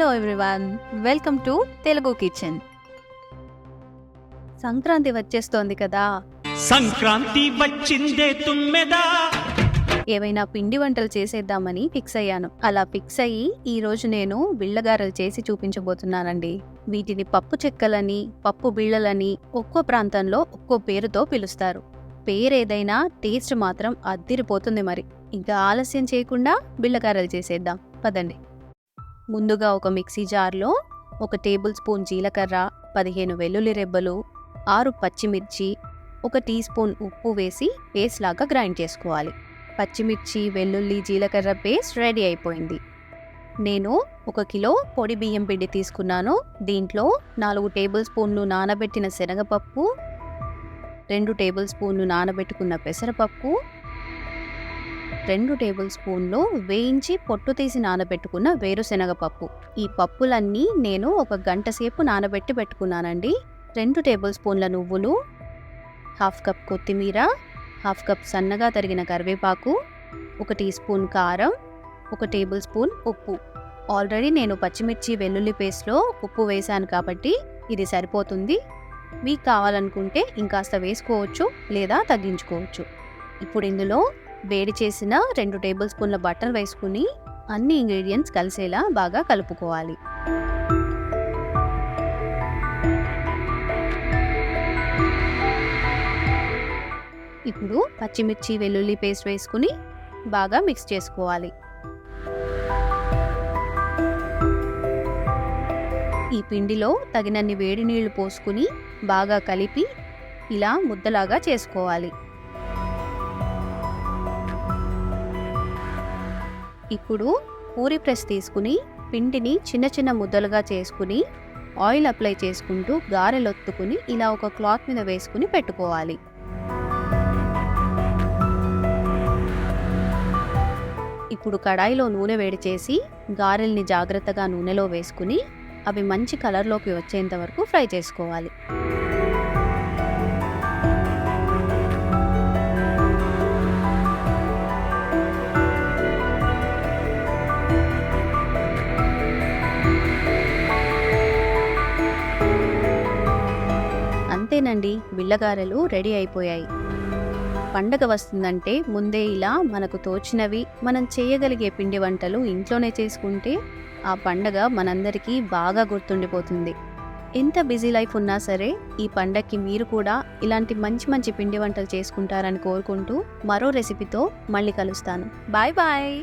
Hello everyone, welcome to Telugu kitchen. Sankranti వచ్చేస్తోంది కదా. సంక్రాంతి వచ్చిందే తుమ్మెదా. ఏవైనా పిండి వంటలు చేసేద్దామని ఫిక్స్ అయ్యాను. అలా ఫిక్స్ అయ్యి ఈ రోజు నేను బిళ్ళగారెలు చేసి చూపించబోతున్నానండి. వీటిని పప్పు చెక్కలని, పప్పు బిళ్ళలని ఒక్కో ప్రాంతంలో ఒక్కో పేరుతో పిలుస్తారు. పేరేదైనా టేస్ట్ మాత్రం అద్దిరిపోతుంది. మరి ఇంకా ఆలస్యం చేయకుండా బిళ్ళగారెలు చేసేద్దాం పదండి. ముందుగా ఒక మిక్సీ జార్లో 1 టేబుల్ స్పూన్ జీలకర్ర, 15 వెల్లుల్లి రెబ్బలు, 6 పచ్చిమిర్చి, 1 టీ స్పూన్ ఉప్పు వేసి పేస్ట్ లాగా గ్రైండ్ చేసుకోవాలి. పచ్చిమిర్చి, వెల్లుల్లి, జీలకర్ర పేస్ట్ రెడీ అయిపోయింది. నేను 1 కిలో పొడి బియ్యం పిండి తీసుకున్నాను. దీంట్లో 4 టేబుల్ స్పూన్లు నానబెట్టిన శనగపప్పు, 2 టేబుల్ స్పూన్లు నానబెట్టుకున్న పెసరపప్పు, 2 టేబుల్ స్పూన్లు వేయించి పొట్టు తీసి నానబెట్టుకున్న వేరుశెనగపప్పు. ఈ పప్పులన్నీ నేను 1 గంట సేపు నానబెట్టి పెట్టుకున్నానండి. 2 టేబుల్ స్పూన్ల నువ్వులు, 1/2 కప్ కొత్తిమీర, 1/2 కప్ సన్నగా తరిగిన కరివేపాకు, 1 టీ స్పూన్ కారం, 1 టేబుల్ స్పూన్ ఉప్పు. ఆల్రెడీ నేను పచ్చిమిర్చి వెల్లుల్లి పేస్ట్లో ఉప్పు వేశాను కాబట్టి ఇది సరిపోతుంది. మీకు కావాలనుకుంటే ఇంకాస్త వేసుకోవచ్చు లేదా తగ్గించుకోవచ్చు. ఇప్పుడు ఇందులో వేడి చేసిన 2 టేబుల్ స్పూన్ల బటర్ వేసుకుని అన్ని ఇంగ్రీడియంట్స్ కలిసేలా బాగా కలుపుకోవాలి. ఇప్పుడు పచ్చిమిర్చి వెల్లుల్లి పేస్ట్ వేసుకుని బాగా మిక్స్ చేసుకోవాలి. ఈ పిండిలో తగినన్ని వేడి నీళ్లు పోసుకుని బాగా కలిపి ఇలా ముద్దలాగా చేసుకోవాలి. ఇప్పుడు పూరి ప్రెస్ తీసుకుని పిండిని చిన్న చిన్న ముద్దలుగా చేసుకుని ఆయిల్ అప్లై చేసుకుంటూ గారెలొత్తుకుని ఇలా ఒక క్లాత్ మీద వేసుకుని పెట్టుకోవాలి. ఇప్పుడు కడాయిలో నూనె వేడి చేసి గారెల్ని జాగ్రత్తగా నూనెలో వేసుకుని అవి మంచి కలర్లోకి వచ్చేంత వరకు ఫ్రై చేసుకోవాలి. అంతేనండి, బిళ్ళగారెలు రెడీ అయిపోయాయి. పండగ వస్తుందంటే ముందే ఇలా మనకు తోచినవి మనం చేయగలిగే పిండి వంటలు ఇంట్లోనే చేసుకుంటే ఆ పండగ మనందరికీ బాగా గుర్తుండిపోతుంది. ఎంత బిజీ లైఫ్ ఉన్నా సరే ఈ పండగకి మీరు కూడా ఇలాంటి మంచి మంచి పిండి వంటలు చేసుకుంటారని కోరుకుంటూ మరో రెసిపీతో మళ్ళీ కలుస్తాను. Bye bye.